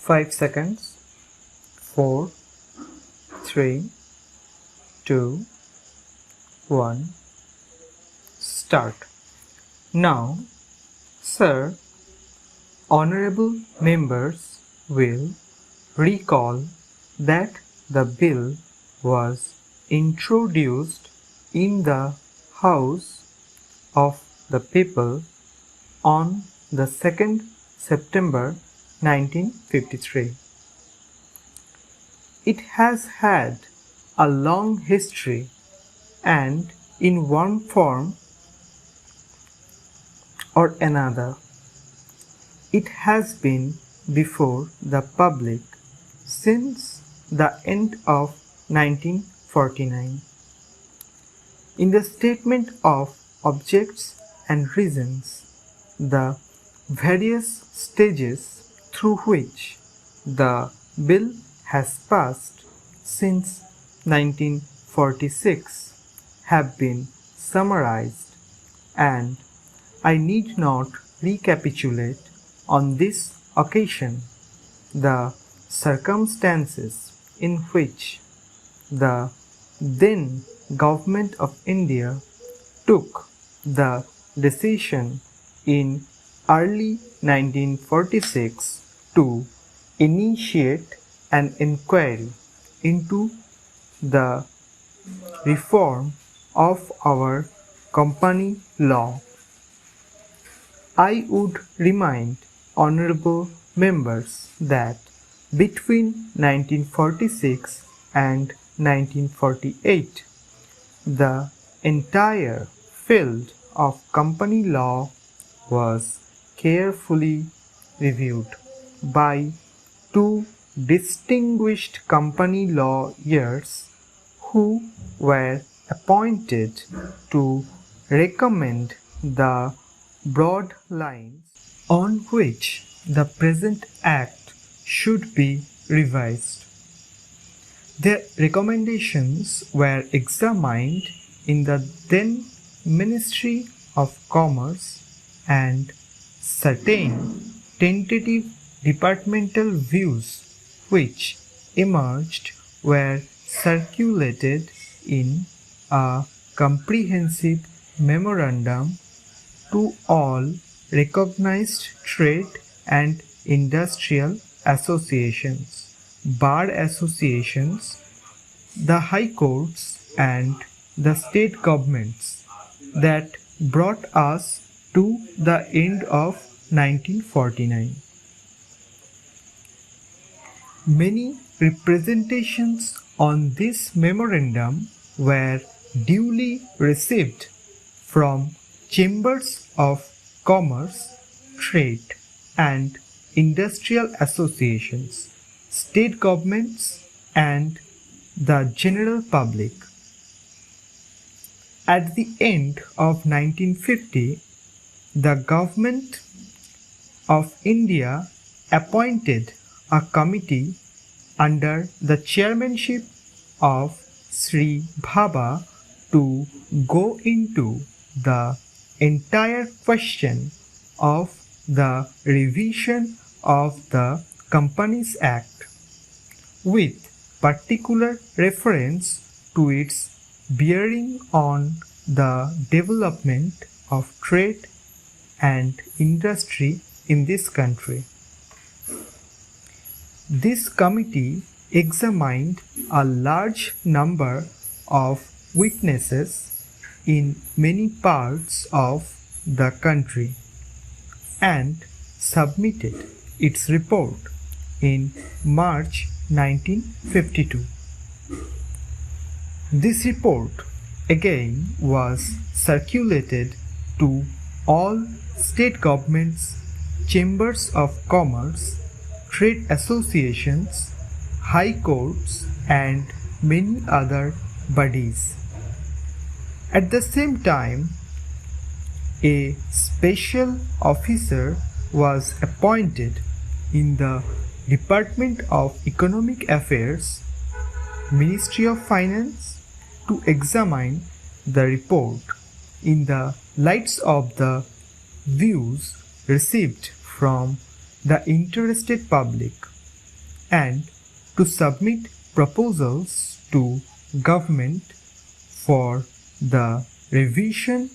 5 seconds. 4, 3, 2, 1. Start. Now, sir, honorable members will recall that the bill was introduced in the House of the People on the 2nd September 1953. It has had a long history and in one form or another, it has been before the public since the end of 1949. In the statement of objects and reasons, the various stages through which the bill has passed since 1946 have been summarized, and I need not recapitulate on this occasion the circumstances in which the then Government of India took the decision in early 1946 to initiate an inquiry into the reform of our company law. I would remind honorable members that between 1946 and 1948, the entire field of company law was carefully reviewed by two distinguished company lawyers who were appointed to recommend the broad lines on which the present Act should be revised. Their recommendations were examined in the then Ministry of Commerce, and certain tentative departmental views which emerged were circulated in a comprehensive memorandum to all recognized trade and industrial associations, bar associations, the high courts and the state governments that brought us to the end of 1949. Many representations on this memorandum were duly received from chambers of commerce, trade, and industrial associations, state governments, and the general public. At the end of 1950, the Government of India appointed a committee under the chairmanship of Sri Bhabha to go into the entire question of the revision of the Companies Act, with particular reference to its bearing on the development of trade and industry in this country. This committee examined a large number of witnesses in many parts of the country and submitted its report in March 1952. This report again was circulated to all state governments, chambers of commerce, trade associations, high courts, and many other bodies. At the same time, a special officer was appointed in the Department of Economic Affairs, Ministry of Finance, to examine the report in the lights of the views received from the interested public and to submit proposals to government for the revision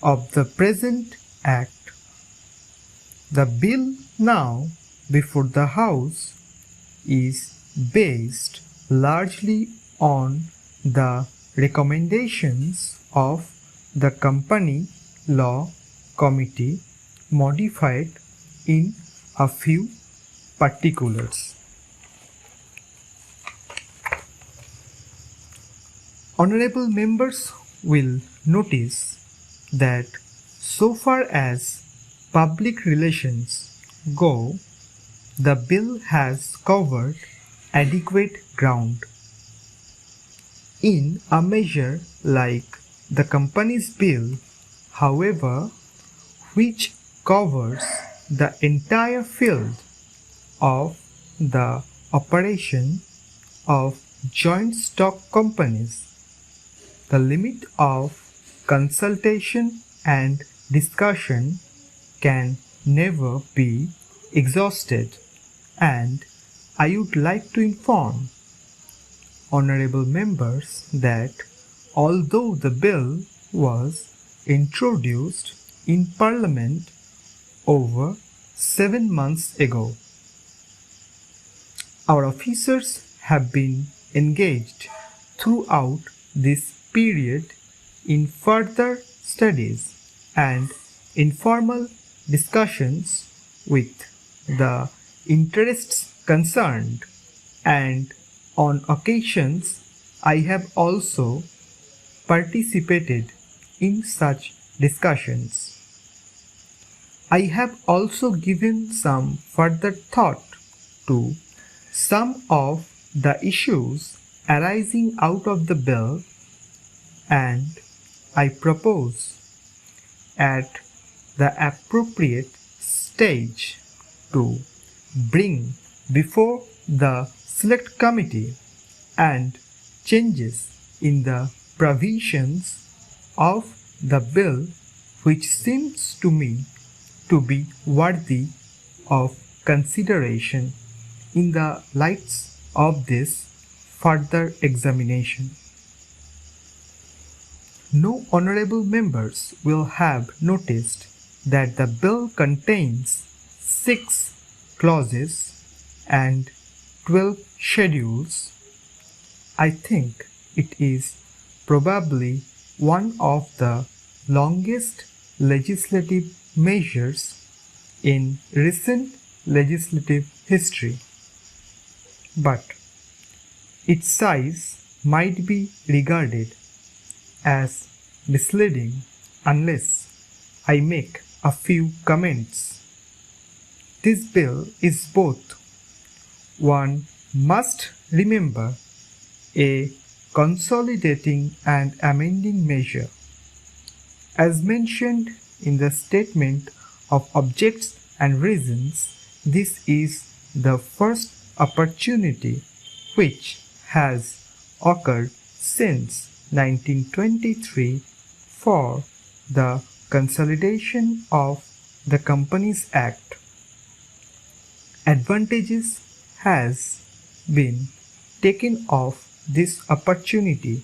of the present Act. The bill now before the House is based largely on the recommendations of the Company Law Committee, modified in a few particulars. Honorable members will notice that so far as public relations go, the bill has covered adequate ground. In a measure like the Companies Bill, however, which covers the entire field of the operation of joint stock companies, the limit of consultation and discussion can never be exhausted, and I would like to inform honorable members that although the bill was introduced in Parliament over 7 months ago, our officers have been engaged throughout this period in further studies and informal discussions with the interests concerned, and on occasions I have also participated in such discussions. I have also given some further thought to some of the issues arising out of the bill, and I propose at the appropriate stage to bring before the Select Committee and changes in the provisions of the bill which seems to me to be worthy of consideration in the lights of this further examination. No honorable members will have noticed that the bill contains 6 clauses and 12 schedules. I think it is probably one of the longest legislative measures in recent legislative history, but its size might be regarded as misleading unless I make a few comments. This bill is both, one must remember, a consolidating and amending measure. As mentioned in the statement of objects and reasons, this is the first opportunity which has occurred since 1923 for the consolidation of the Companies Act. Advantages has been taken of this opportunity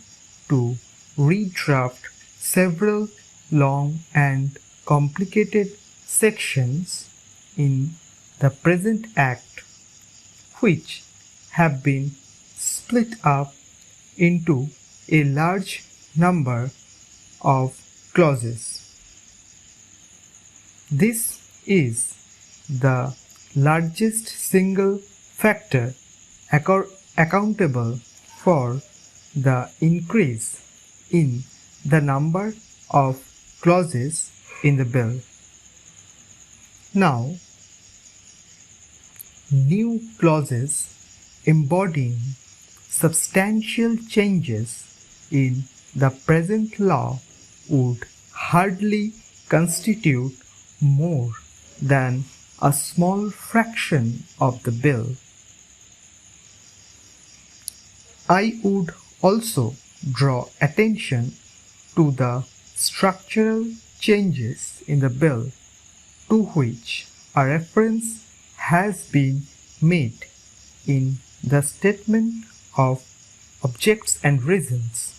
to redraft several long and complicated sections in the present Act, which have been split up into a large number of clauses. This is the largest single factor accountable for the increase in the number of clauses in the bill. Now, new clauses embodying substantial changes in the present law would hardly constitute more than a small fraction of the bill. I would also draw attention to the structural changes in the bill to which a reference has been made in the statement of objects and reasons,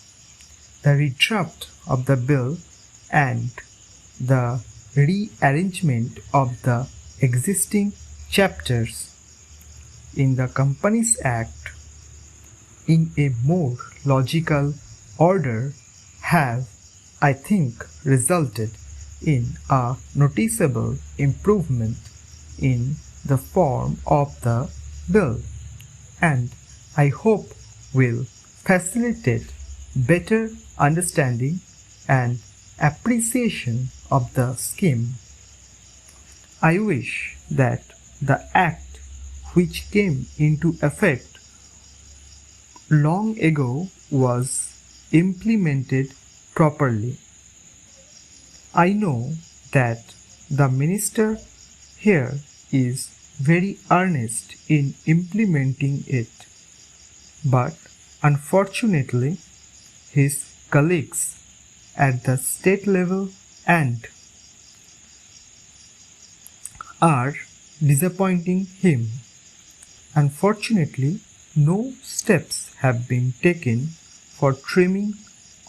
the redraft of the bill, and the rearrangement of the existing chapters in the Companies Act in a more logical order have, I think, resulted in a noticeable improvement in the form of the bill, and I hope will facilitate better understanding and appreciation of the scheme. I wish that the Act, which came into effect long ago, was implemented properly. I know that the Minister here is very earnest in implementing it, but unfortunately his colleagues at the state level and are disappointing him. Unfortunately, no steps have been taken for trimming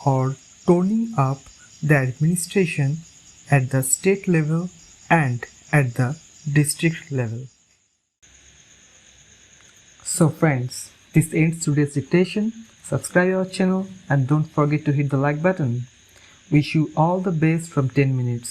or toning up the administration at the state level and at the district level. So friends, this ends today's dictation. Subscribe our channel and don't forget to hit the like button. Wish you all the best from 10 minutes.